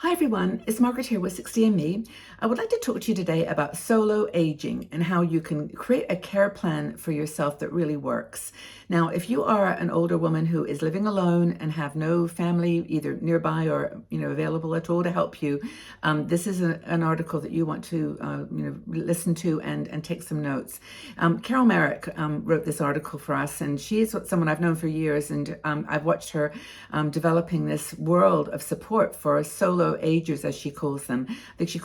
Hi everyone, it's Margaret here with 60andMe. I would like to talk to you today about solo aging and how you can create a care plan for yourself that really works. Now, if you are an older woman who is living alone and have no family either nearby or available at all to help you, this is an article that you want to listen to and take some notes. Carol Merrick wrote this article for us, and she's someone I've known for years, and I've watched her developing this world of support for solo agers, as she calls them. I think she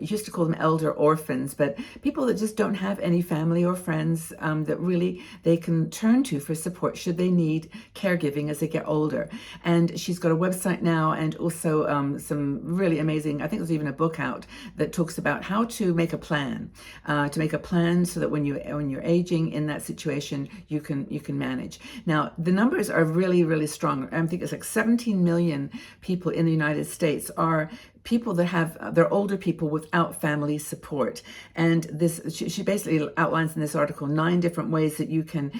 used to call them elder orphans, but people that just don't have any family or friends that really they can turn to for support should they need caregiving as they get older. And she's got a website now, and also some really amazing, I think there's even a book out that talks about how to make a plan, so that when you're aging in that situation, you can manage. Now, the numbers are really, really strong. I think it's like 17 million people in the United States are people that have they're older people without family support. And this she basically outlines in this article 9 different ways that you can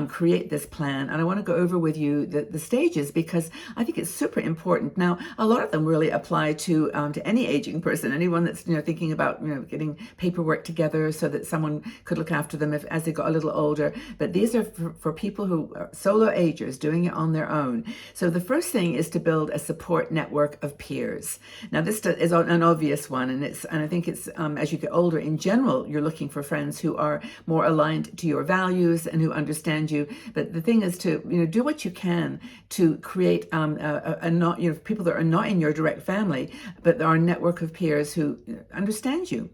create this plan, and I want to go over with you the stages, because I think it's super important. Now, a lot of them really apply to any aging person, anyone that's thinking about getting paperwork together so that someone could look after them as they got a little older. But these are for people who are solo agers doing it on their own. So the first thing is to build a support network of peers. Now, this is an obvious one, and I think it's as you get older, in general, you're looking for friends who are more aligned to your values and who understand you. But the thing is to do what you can to create a not people that are not in your direct family, but there are a network of peers who understand you.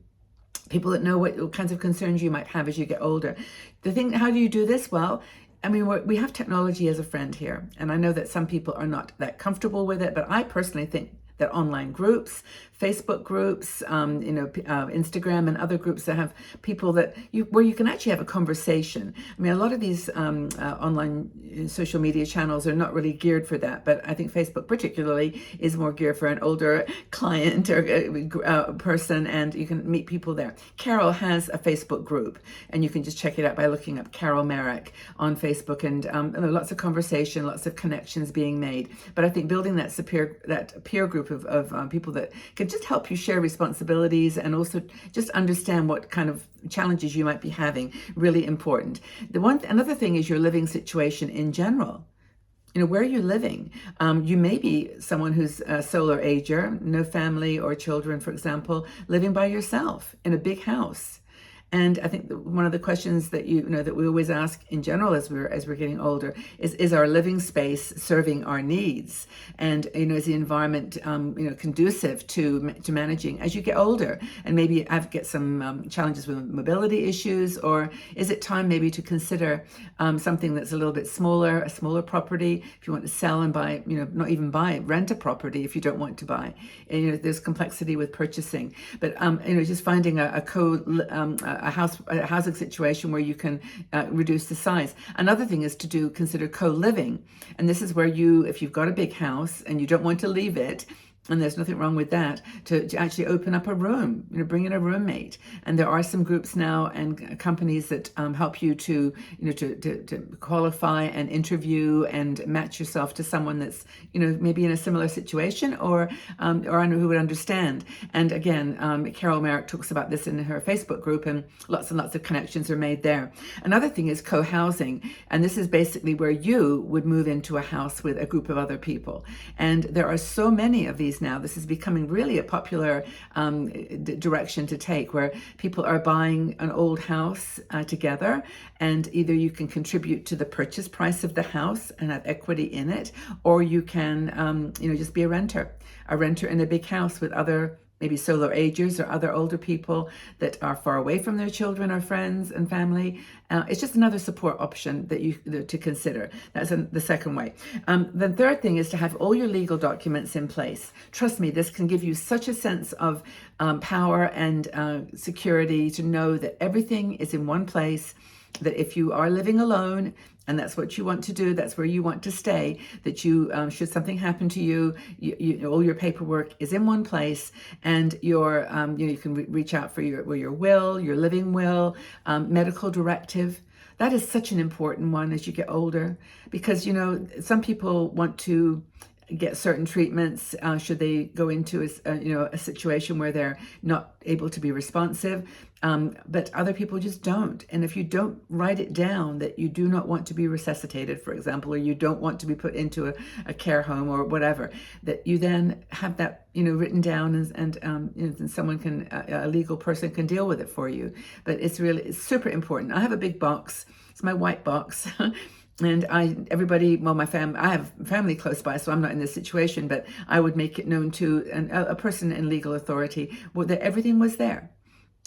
People that know what kinds of concerns you might have as you get older. How do you do this? Well, I mean, we have technology as a friend here, and I know that some people are not that comfortable with it, but I personally think that online groups, Facebook groups, Instagram and other groups that have people where you can actually have a conversation. I mean, a lot of these online social media channels are not really geared for that, but I think Facebook particularly is more geared for an older client or person, and you can meet people there. Carol has a Facebook group, and you can just check it out by looking up Carol Merrick on Facebook, and lots of conversation, lots of connections being made. But I think building that peer group of people that can just help you share responsibilities and also just understand what kind of challenges you might be having, really important. Another thing is your living situation in general. Where are you living? You may be someone who's a solo ager, no family or children, for example, living by yourself in a big house. And I think one of the questions that that we always ask in general as we're getting older is our living space serving our needs, and is the environment conducive to managing as you get older, and maybe get some challenges with mobility issues, or is it time maybe to consider something that's a little bit smaller, a smaller property if you want to sell and buy, not even buy, rent a property if you don't want to buy. And, there's complexity with purchasing, but just finding a housing situation where you can reduce the size. Another thing is to consider co-living, and this is where if you've got a big house and you don't want to leave it, and there's nothing wrong with that, to actually open up a room, bring in a roommate. And there are some groups now and companies that help you to qualify and interview and match yourself to someone that's, maybe in a similar situation or who would understand. And again, Carol Merrick talks about this in her Facebook group, and lots of connections are made there. Another thing is co-housing, and this is basically where you would move into a house with a group of other people. And there are so many of these now. This is becoming really a popular direction to take, where people are buying an old house together, and either you can contribute to the purchase price of the house and have equity in it, or you can just be a renter in a big house with other maybe solo agers or other older people that are far away from their children or friends and family. It's just another support option to consider. That's the second way. The third thing is to have all your legal documents in place. Trust me, this can give you such a sense of power and security to know that everything is in one place, that if you are living alone and that's what you want to do, that's where you want to stay, that should something happen to you, all your paperwork is in one place, and you can reach out for your will, your living will, medical directive. That is such an important one as you get older, because some people want to get certain treatments should they go into a situation where they're not able to be responsive, but other people just don't. And if you don't write it down that you do not want to be resuscitated, for example, or you don't want to be put into a care home or whatever, that you then have that written down, and someone can, a legal person can deal with it for you. But it's super important. I have a big box. It's my white box. And I have family close by, so I'm not in this situation, but I would make it known to a person in legal authority that everything was there.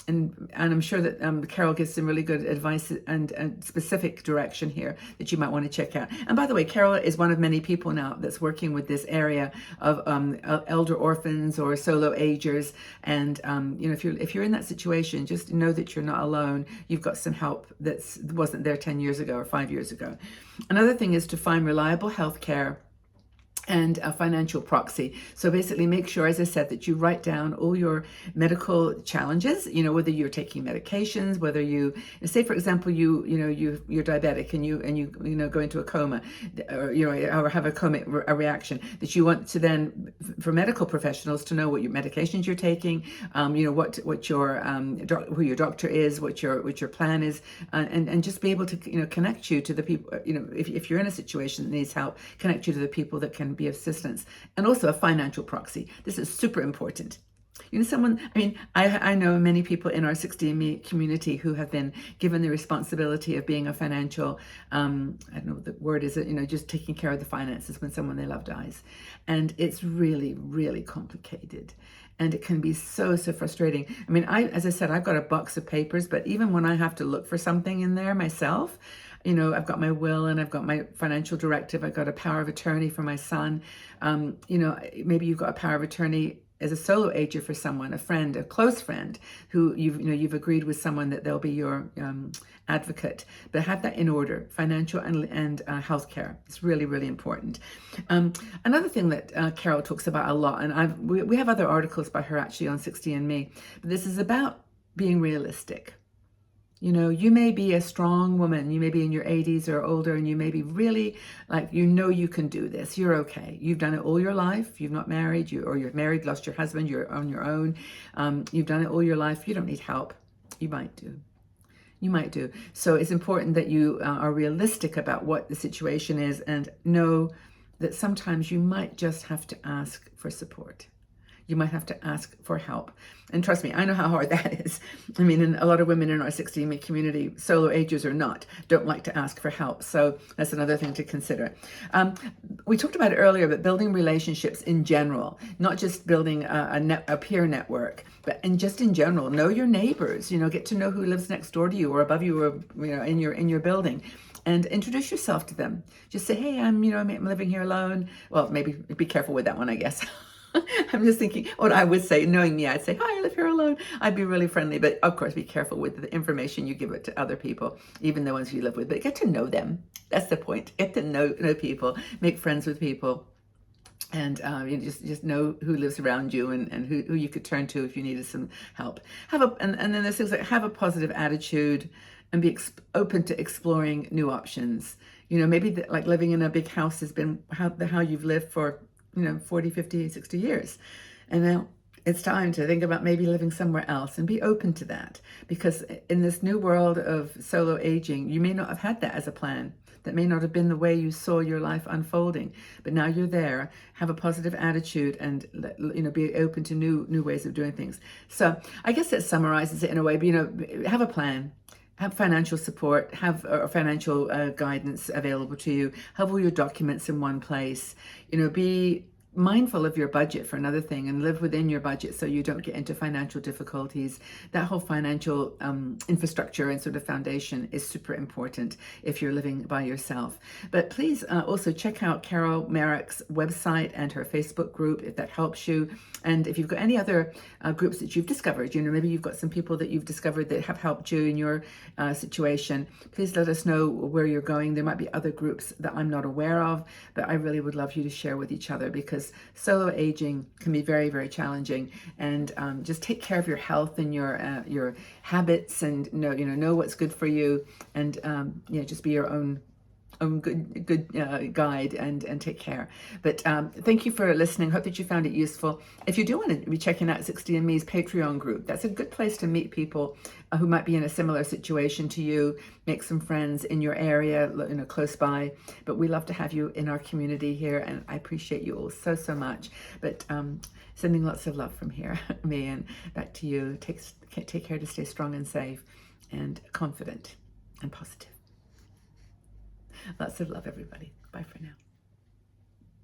And I'm sure that Carol gives some really good advice and specific direction here that you might want to check out. And by the way, Carol is one of many people now that's working with this area of elder orphans or solo agers. And if you're in that situation, just know that you're not alone. You've got some help that wasn't there 10 years ago or 5 years ago. Another thing is to find reliable health care and a financial proxy. So basically make sure, as I said, that you write down all your medical challenges, whether you're taking medications, whether say, for example, you're diabetic and you go into a coma, or have a reaction, that you want to then, for medical professionals, to know what your medications you're taking, what your who your doctor is, what your plan is, and just be able to connect you to the people, if you're in a situation that needs help, connect you to the people that can be of assistance. And also a financial proxy. This is super important. I know many people in our 60andMe community who have been given the responsibility of being a financial, I don't know what the word is, just taking care of the finances when someone they love dies. And it's really, really complicated. And it can be so frustrating. As I said, I've got a box of papers, but even when I have to look for something in there myself, I've got my will and I've got my financial directive. I've got a power of attorney for my son. Maybe you've got a power of attorney as a solo ager for someone, a friend, a close friend, who you've agreed with someone that they'll be your advocate. But have that in order, financial and healthcare. It's really, really important. Another thing that Carol talks about a lot, and we have other articles by her actually on 60andMe, but this is about being realistic. You may be a strong woman, you may be in your 80s or older, and you may be really you can do this. You're okay. You've done it all your life. You've not married, you're married, lost your husband, you're on your own. You've done it all your life. You don't need help. You might do. So it's important that you are realistic about what the situation is and know that sometimes you might just have to ask for support. You might have to ask for help. And trust me, I know how hard that is. And a lot of women in our 60andMe community, solo agers or not, don't like to ask for help. So that's another thing to consider. We talked about it earlier, but building relationships in general, not just building a peer network, but just in general, know your neighbors, get to know who lives next door to you or above you or, in your building. And introduce yourself to them. Just say, hey, I'm living here alone. Well, maybe be careful with that one, I guess. I'm just thinking what I would say. Knowing me, I'd say, hi, I live here alone. I'd be really friendly. But of course, be careful with the information you give it to other people, even the ones you live with. But get to know them. That's the point. Get to know people, make friends with people. And just know who lives around you and who you could turn to if you needed some help. And then there's things like have a positive attitude and be open to exploring new options. Maybe like living in a big house has been how you've lived for 40, 50, 60 years. And now it's time to think about maybe living somewhere else and be open to that. Because in this new world of solo aging, you may not have had that as a plan. That may not have been the way you saw your life unfolding. But now you're there, have a positive attitude and be open to new ways of doing things. So I guess that summarizes it in a way, but have a plan. Have financial support, have financial guidance available to you, have all your documents in one place, be mindful of your budget for another thing and live within your budget so you don't get into financial difficulties. That whole financial infrastructure and sort of foundation is super important if you're living by yourself. But please also check out Carol Merrick's website and her Facebook group if that helps you. And if you've got any other groups that you've discovered, maybe you've got some people that you've discovered that have helped you in your situation, please let us know where you're going. There might be other groups that I'm not aware of, but I really would love you to share with each other because solo aging can be very, very challenging. And just take care of your health and your habits, and know what's good for you, and just be your own good guide and take care. But thank you for listening. Hope that you found it useful. If you do want to be checking out 60andMe's Patreon group, that's a good place to meet people who might be in a similar situation to you, make some friends in your area, close by. But we love to have you in our community here, and I appreciate you all so, so much. But sending lots of love from here, me, and back to you. Take care to stay strong and safe and confident and positive. Lots of love, everybody. Bye for now.